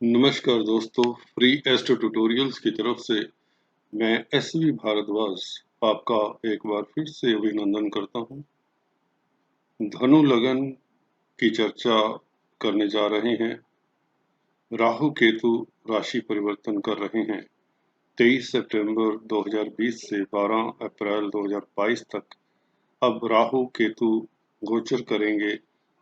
नमस्कार दोस्तों, free astro tutorials की तरफ से मैं एसवी भारद्वाज आपका एक बार फिर से अभिनंदन करता हूं। धनु लगन की चर्चा करने जा रहे हैं। राहु केतु राशि परिवर्तन कर रहे हैं। 23 सितंबर 2020 से 12 अप्रैल 2022 तक अब राहु केतु गोचर करेंगे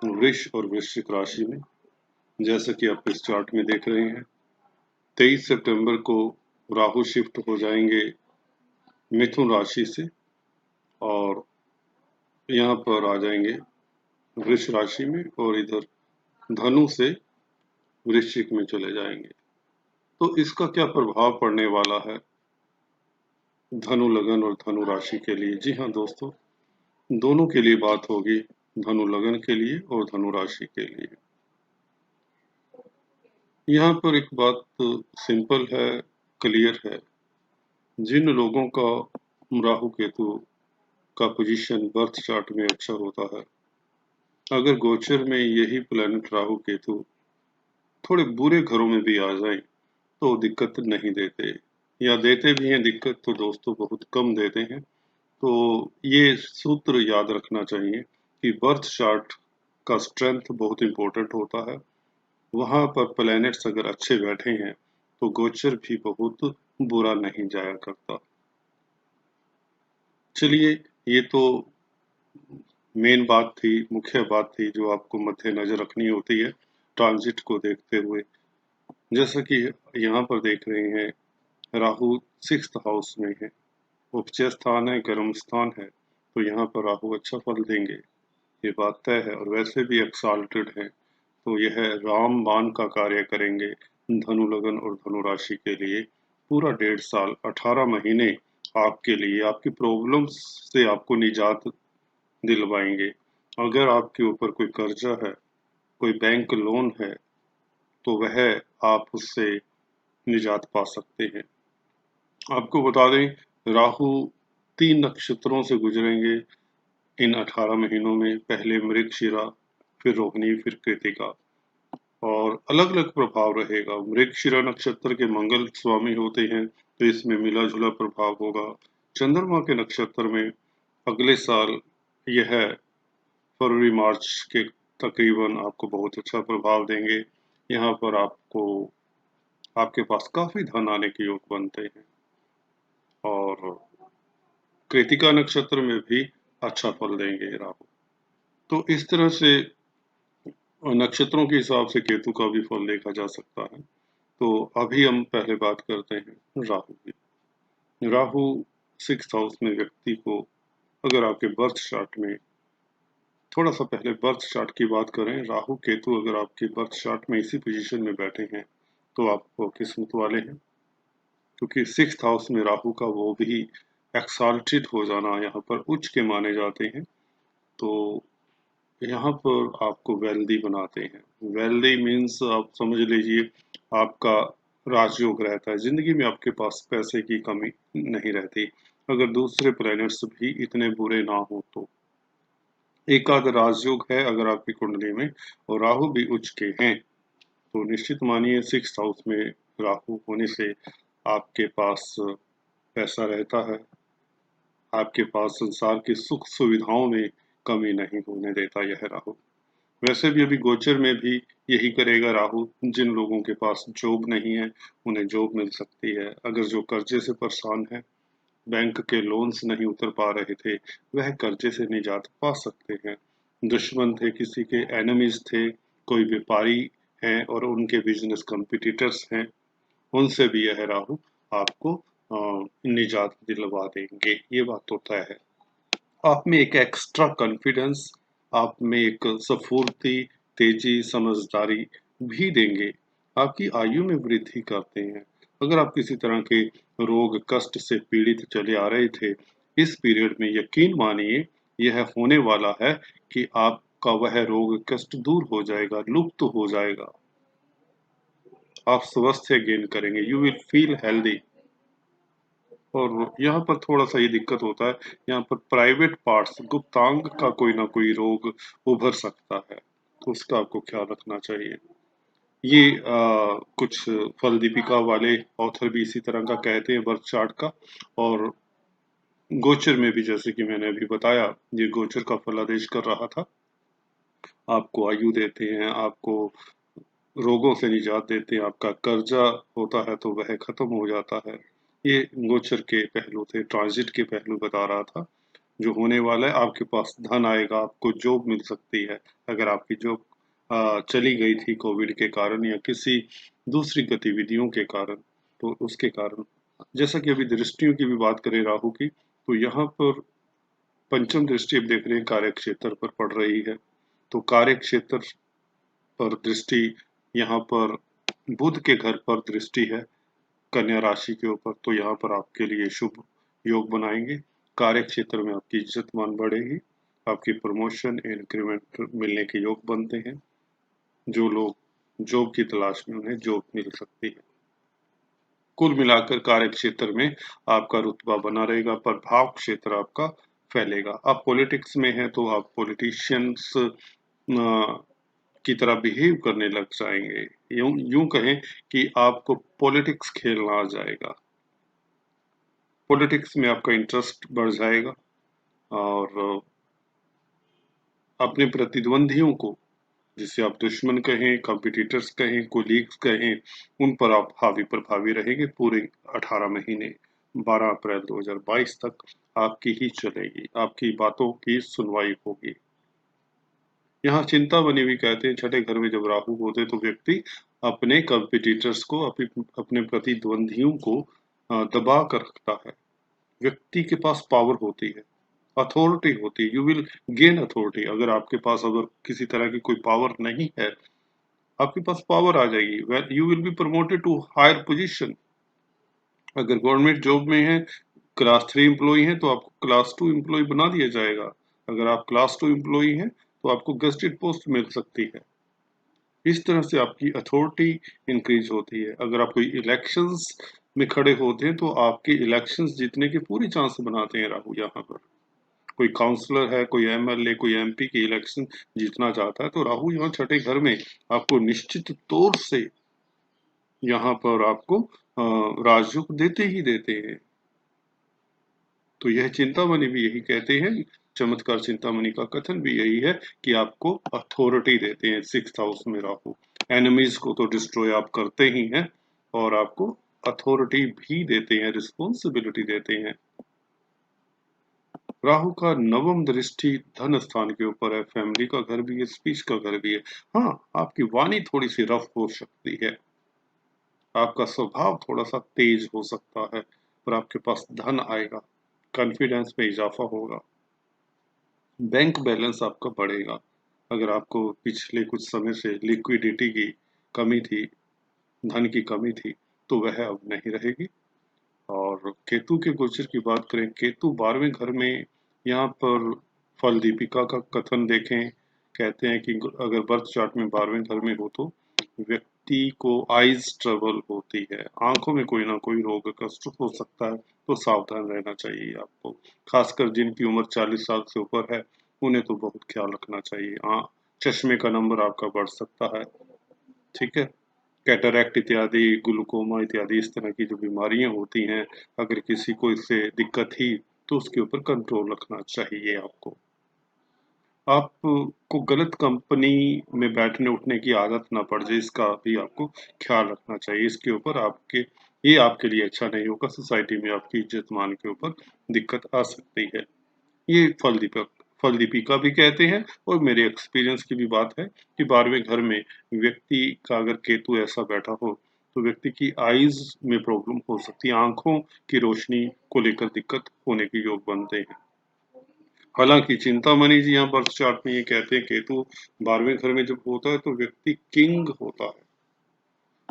वृष और वृश्चिक राशि में, जैसा कि आप इस चार्ट में देख रहे हैं। 23 सितंबर को राहु शिफ्ट हो जाएंगे मिथुन राशि से और यहाँ पर आ जाएंगे वृष राशि में और इधर धनु से वृश्चिक में चले जाएंगे। तो इसका क्या प्रभाव पड़ने वाला है धनु लगन और धनु राशि के लिए? जी हाँ दोस्तों, दोनों के लिए बात होगी, धनु लगन के लिए और धनु राशि के लिए। यहाँ पर एक बात सिंपल है, क्लियर है। जिन लोगों का राहु केतु का पोजीशन बर्थ चार्ट में अच्छा होता है, अगर गोचर में यही प्लैनेट राहु केतु थोड़े बुरे घरों में भी आ जाए तो दिक्कत नहीं देते, या देते भी हैं दिक्कत तो दोस्तों बहुत कम देते हैं। तो ये सूत्र याद रखना चाहिए कि बर्थ चार्ट का स्ट्रेंथ बहुत इंपॉर्टेंट होता है। वहां पर प्लैनेट्स अगर अच्छे बैठे हैं तो गोचर भी बहुत बुरा नहीं जाया करता। चलिए, ये तो मेन बात थी, मुख्य बात थी जो आपको मद्दे नजर रखनी होती है ट्रांजिट को देखते हुए। जैसा कि यहाँ पर देख रहे हैं, राहु 6th हाउस में है, उपचय स्थान है, गर्म स्थान है, तो यहाँ पर राहु अच्छा फल देंगे, ये बात तय है। और वैसे भी एक्साल्टेड है, तो यह रामबाण का कार्य करेंगे धनु लगन और धनु राशि के लिए। पूरा 1.5 साल 18 महीने आपके लिए, आपकी प्रॉब्लम्स से आपको निजात दिलवाएंगे। अगर आपके ऊपर कोई कर्जा है, कोई बैंक लोन है, तो वह आप उससे निजात पा सकते हैं। आपको बता दें, राहु 3 नक्षत्रों से गुजरेंगे इन 18 महीनों में। पहले मृगशिरा, फिर रोहिणी, फिर कृतिका, और अलग अलग प्रभाव रहेगा। मृगशिरा नक्षत्र के मंगल स्वामी होते हैं, तो इसमें मिला जुला प्रभाव होगा। चंद्रमा के नक्षत्र में अगले साल यह फरवरी मार्च के तकरीबन आपको बहुत अच्छा प्रभाव देंगे। यहाँ पर आपको, आपके पास काफी धन आने के योग बनते हैं। और कृतिका नक्षत्र में भी अच्छा फल देंगे राहु। तो इस तरह से नक्षत्रों के हिसाब से केतु का भी फल देखा जा सकता है। तो अभी हम पहले बात करते हैं राहु की। राहु 6th हाउस में व्यक्ति को, अगर आपके बर्थ चार्ट में, थोड़ा सा पहले बर्थ चार्ट की बात करें, राहु केतु अगर आपके बर्थ चार्ट में इसी पोजीशन में बैठे हैं तो आप किस्मत वाले हैं, क्योंकि 6th हाउस में राहु का वो भी एक्साल्टेड हो जाना यहाँ पर उच्च के माने जाते हैं। तो यहाँ पर आपको वेल्दी बनाते हैं। वेल्दी मीन्स आप समझ लीजिए आपका राजयोग रहता है, जिंदगी में आपके पास पैसे की कमी नहीं रहती, अगर दूसरे प्लैनेट्स भी इतने बुरे ना हो तो। एक आध राजयोग है अगर आपकी कुंडली में और राहु भी उच्च के हैं, तो निश्चित मानिए 6th हाउस में राहु होने से आपके पास पैसा रहता है, आपके पास संसार की सुख सुविधाओं में कमी नहीं होने देता यह राहु। वैसे भी अभी गोचर में भी यही करेगा राहु। जिन लोगों के पास जॉब नहीं है उन्हें जॉब मिल सकती है। अगर जो कर्जे से परेशान है, बैंक के लोन्स नहीं उतर पा रहे थे, वह कर्जे से निजात पा सकते हैं। दुश्मन थे, किसी के एनिमीज थे, कोई व्यापारी हैं और उनके बिजनेस कॉम्पिटिटर्स हैं, उनसे भी यह राहु आपको निजात दिलवा देंगे, ये बात तो तय है। आप में एक एक्स्ट्रा कॉन्फिडेंस, आप में एक स्फूर्ति, तेजी, समझदारी भी देंगे। आपकी आयु में वृद्धि करते हैं। अगर आप किसी तरह के रोग कष्ट से पीड़ित चले आ रहे थे, इस पीरियड में यकीन मानिए यह होने वाला है कि आपका वह रोग कष्ट दूर हो जाएगा, लुप्त हो जाएगा। आप स्वास्थ्य गेन करेंगे, यू विल फील हेल्दी। और यहाँ पर थोड़ा सा ये दिक्कत होता है, यहाँ पर प्राइवेट पार्ट्स, गुप्तांग का कोई ना कोई रोग उभर सकता है, तो उसका आपको ख्याल रखना चाहिए। ये कुछ फल दीपिका वाले ऑथर भी इसी तरह का कहते हैं बर्थ चार्ट का। और गोचर में भी जैसे कि मैंने अभी बताया, ये गोचर का फल आदेश कर रहा था। आपको आयु देते हैं, आपको रोगों से निजात देते हैं, आपका कर्जा होता है तो वह खत्म हो जाता है। ये गोचर के पहलू थे, ट्रांजिट के पहलू बता रहा था। जो होने वाला है, आपके पास धन आएगा, आपको जॉब मिल सकती है। अगर आपकी जॉब चली गई थी कोविड के कारण या किसी दूसरी गतिविधियों के कारण, तो उसके कारण, जैसा कि अभी दृष्टियों की भी बात करें राहु की, तो यहाँ पर पंचम दृष्टि अब देख रहे हैं कार्य क्षेत्र पर पड़ रही है। तो कार्य क्षेत्र पर दृष्टि, यहाँ पर बुध के घर पर दृष्टि है कन्या राशि के ऊपर, तो यहाँ पर आपके लिए शुभ योग बनाएंगे। कार्य क्षेत्र में आपकी इज्जत मान बढ़ेगी, आपकी प्रमोशन इंक्रीमेंट मिलने के योग बनते हैं। जो लोग जॉब की तलाश में, उन्हें जॉब मिल सकती है। कुल मिलाकर कार्य क्षेत्र में आपका रुतबा बना रहेगा, प्रभाव क्षेत्र आपका फैलेगा। आप पॉलिटिक्स में हैं तो आप पॉलिटिशियंस की तरह बिहेव करने लग जाएंगे। यूं यूं कहें कि आपको पॉलिटिक्स खेलना आ जाएगा, पॉलिटिक्स में आपका इंटरेस्ट बढ़ जाएगा। और अपने प्रतिद्वंदियों को, जिसे आप दुश्मन कहें, कॉम्पिटिटर्स कहें, कोलीग्स कहें, उन पर आप हावी प्रभावी रहेंगे पूरे 18 महीने। 12 अप्रैल 2022 तक आपकी ही चलेगी, आपकी बातों की सुनवाई होगी। यहाँ चिंता बनी हुई कहते हैं, छठे घर में जब राहु होते तो व्यक्ति अपने कॉम्पिटिटर्स को, अपने प्रतिद्वंदियों को दबा कर रखता है। व्यक्ति के पास पावर होती है, अथॉरिटी होती है, यू विल गेन अथॉरिटी। अगर आपके पास अगर किसी तरह की कोई पावर नहीं है, आपके पास पावर आ जाएगी, you will be promoted to higher position. अगर गवर्नमेंट जॉब में है, क्लास 3 एम्प्लॉय है, तो आपको क्लास 2 एम्प्लॉय बना दिया जाएगा। अगर आप क्लास 2 एम्प्लॉय हैं तो आपको गेस्टेड पोस्ट मिल सकती है। इस तरह से आपकी अथॉरिटी इंक्रीज होती है। अगर आप कोई इलेक्शंस में खड़े होते हैं तो आपके इलेक्शंस जीतने के पूरी चांस बनाते हैं राहु यहाँ पर। कोई काउंसलर है, कोई एमएलए, कोई एमपी के इलेक्शन जीतना चाहता है तो राहु यहाँ छठे घर में आपको निश्चित तौर से यहाँ पर आपको राजयोग देते ही देते हैं। तो यह चिंतामणि भी यही कहते हैं, चमत्कार चिंतामणि का कथन भी यही है कि आपको अथॉरिटी देते हैं। 6th हाउस में राहु, एनिमीज को तो डिस्ट्रॉय आप करते ही हैं और आपको अथॉरिटी भी देते हैं, रिस्पॉन्सिबिलिटी देते हैं। राहु का नवम दृष्टि धन स्थान के ऊपर है, फैमिली का घर भी है, स्पीच का घर भी है। हाँ, आपकी वाणी थोड़ी सी रफ हो सकती है, आपका स्वभाव थोड़ा सा तेज हो सकता है, पर आपके पास धन आएगा, कॉन्फिडेंस में इजाफा होगा, बैंक बैलेंस आपका बढ़ेगा। अगर आपको पिछले कुछ समय से लिक्विडिटी की कमी थी, धन की कमी थी, तो वह अब नहीं रहेगी। और केतु के गोचर की बात करें, केतु 12वें घर में, यहाँ पर फल दीपिका का कथन देखें, कहते हैं कि अगर बर्थ चार्ट में 12वें घर में हो तो व्यक्ति को आइज ट्रबल होती है, आंखों में कोई ना कोई रोग कष्ट हो सकता है, तो सावधान रहना चाहिए आपको। खासकर जिनकी उम्र 40 साल से ऊपर है, उन्हें तो बहुत ख्याल रखना चाहिए। हाँ, चश्मे का नंबर आपका बढ़ सकता है, ठीक है। कैटरैक्ट इत्यादि, ग्लूकोमा इत्यादि इस तरह की जो बीमारियां होती हैं, अगर किसी को इससे दिक्कत ही, तो उसके ऊपर कंट्रोल रखना चाहिए आपको। आपको गलत कंपनी में बैठने उठने की आदत ना पड़ जाए, इसका भी आपको ख्याल रखना चाहिए। इसके ऊपर ये आपके लिए अच्छा नहीं होगा, सोसाइटी में आपकी इज्जत मान के ऊपर दिक्कत आ सकती है। ये फल दीपिका भी कहते हैं और मेरे एक्सपीरियंस की भी बात है कि 12वें घर में व्यक्ति का अगर केतु ऐसा बैठा हो तो व्यक्ति की आईज में प्रॉब्लम हो सकती है, आंखों की रोशनी को लेकर दिक्कत होने के योग बनते हैं। हालांकि चिंतामणि जी यहाँ बर्थ चार्ट में ये कहते हैं, केतु 12वें घर में जब होता है तो व्यक्ति किंग होता है,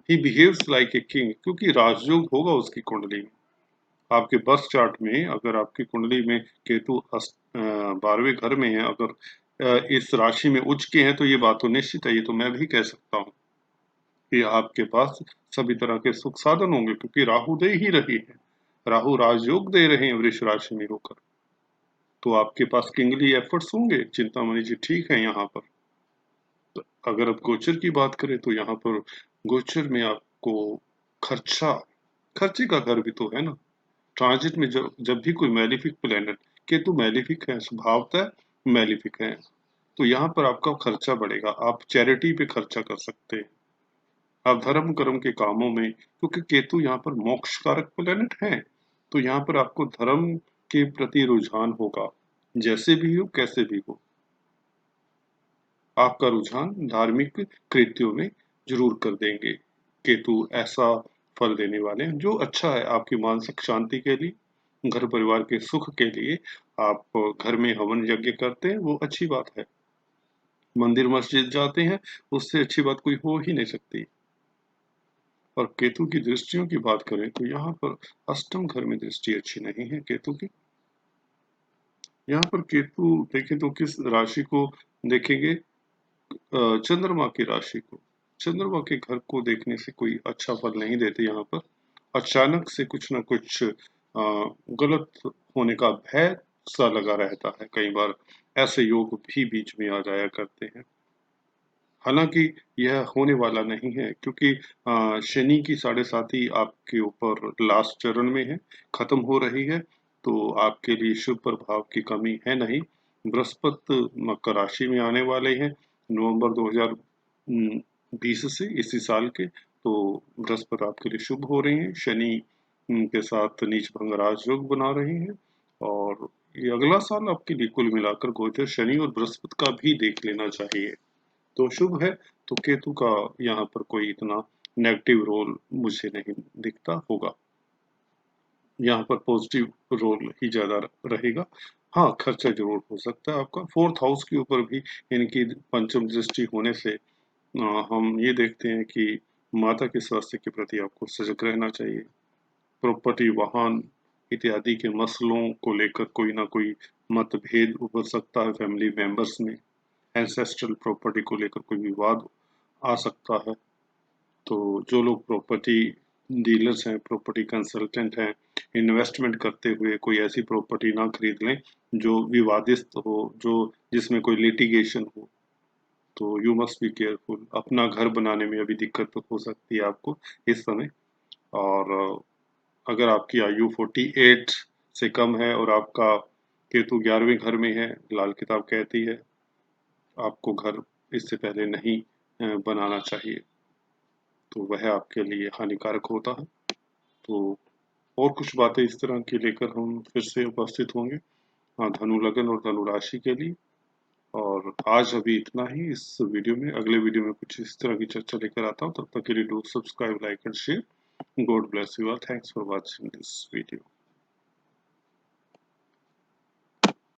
he behaves like a king, क्योंकि राजयोग होगा उसकी कुंडली में। आपके बर्थ चार्ट में अगर आपकी कुंडली में केतु 12वें घर में है, अगर इस राशि में उच्च के हैं, तो ये बात तो निश्चित है, ये तो मैं भी कह सकता हूँ कि आपके पास सभी तरह के सुख साधन होंगे, क्योंकि राहु दे ही रही है, राहु राजयोग दे रहे हैं वृष राशि में होकर। तो आपके पास किंगली एफर्ट्स होंगे, चिंतामणि जी ठीक है यहाँ पर। अगर आप गोचर की बात करें तो यहाँ पर गोचर में आपको खर्चे का घर भी तो है ना। ट्रांजिट में जब जब भी कोई मैलिफिक प्लेनेट, केतु मैलिफिक है, स्वभावतः मैलिफिक है, तो यहाँ पर आपका खर्चा बढ़ेगा। आप चैरिटी पे खर्चा कर सकते हैं, आप धर्म कर्म के कामों में, क्योंकि केतु यहाँ पर मोक्ष कारक प्लेनेट है, तो यहाँ पर आपको धर्म के प्रति रुझान होगा। जैसे भी हो कैसे भी हो, आपका रुझान धार्मिक कृत्यों में जरूर कर देंगे। केतु ऐसा फल देने वाले हैं जो अच्छा है आपकी मानसिक शांति के लिए, घर परिवार के सुख के लिए। आप घर में हवन यज्ञ करते हैं, वो अच्छी बात है। मंदिर मस्जिद जाते हैं, उससे अच्छी बात कोई हो ही नहीं सकती। और केतु की दृष्टियों की बात करें तो यहाँ पर अष्टम घर में दृष्टि अच्छी नहीं है केतु की। यहाँ पर केतु देखें तो किस राशि को देखेंगे? चंद्रमा की राशि को। चंद्रमा के घर को देखने से कोई अच्छा फल नहीं देते। यहाँ पर अचानक से कुछ न कुछ गलत होने का भय सा लगा रहता है। कई बार ऐसे योग भी बीच में आ जाया करते हैं। हालांकि यह होने वाला नहीं है, क्योंकि शनि की 7.5 आपके ऊपर लास्ट चरण में है, खत्म हो रही है, तो आपके लिए शुभ प्रभाव की कमी है नहीं। बृहस्पति मकर राशि में आने वाले हैं नवंबर 2020 से, इसी साल के। तो बृहस्पति आपके लिए शुभ हो रही हैं, शनि के साथ नीच भंग राज योग बना रही हैं। और ये अगला साल आपके लिए कुल मिलाकर गोचर शनि और बृहस्पति का भी देख लेना चाहिए, तो शुभ है। तो केतु का यहाँ पर कोई इतना नेगेटिव रोल मुझे नहीं दिखता होगा, यहाँ पर पॉजिटिव रोल ही ज्यादा रहेगा। हाँ, खर्चा जरूर हो सकता है आपका। 4th हाउस के ऊपर भी इनकी पंचम दृष्टि होने से हम ये देखते हैं कि माता के स्वास्थ्य के प्रति आपको सजग रहना चाहिए। प्रॉपर्टी, वाहन इत्यादि के मसलों को लेकर कोई ना कोई मतभेद उभर सकता है फैमिली मेंबर्स में। एंसेस्ट्रल प्रॉपर्टी को लेकर कोई विवाद आ सकता है। तो जो लोग प्रॉपर्टी डीलर्स हैं, प्रॉपर्टी कंसल्टेंट हैं, इन्वेस्टमेंट करते हुए कोई ऐसी प्रॉपर्टी ना खरीद लें जो विवादित हो, जो जिसमें कोई लिटिगेशन हो। तो यू मस्ट बी केयरफुल। अपना घर बनाने में अभी दिक्कत हो सकती है आपको इस समय। और अगर आपकी आयु 48 से कम है और आपका केतु 11वें घर में है, लाल किताब कहती है आपको घर इससे पहले नहीं बनाना चाहिए, तो वह आपके लिए हानिकारक होता है। तो और कुछ बातें इस तरह की लेकर हम फिर से उपस्थित होंगे, हाँ, धनु लगन और धनु राशि के लिए। और आज अभी इतना ही इस वीडियो में। अगले वीडियो में कुछ इस तरह की चर्चा लेकर आता हूँ। तब तक के लिए do subscribe, like and share. God bless you all. Thanks for watching this video.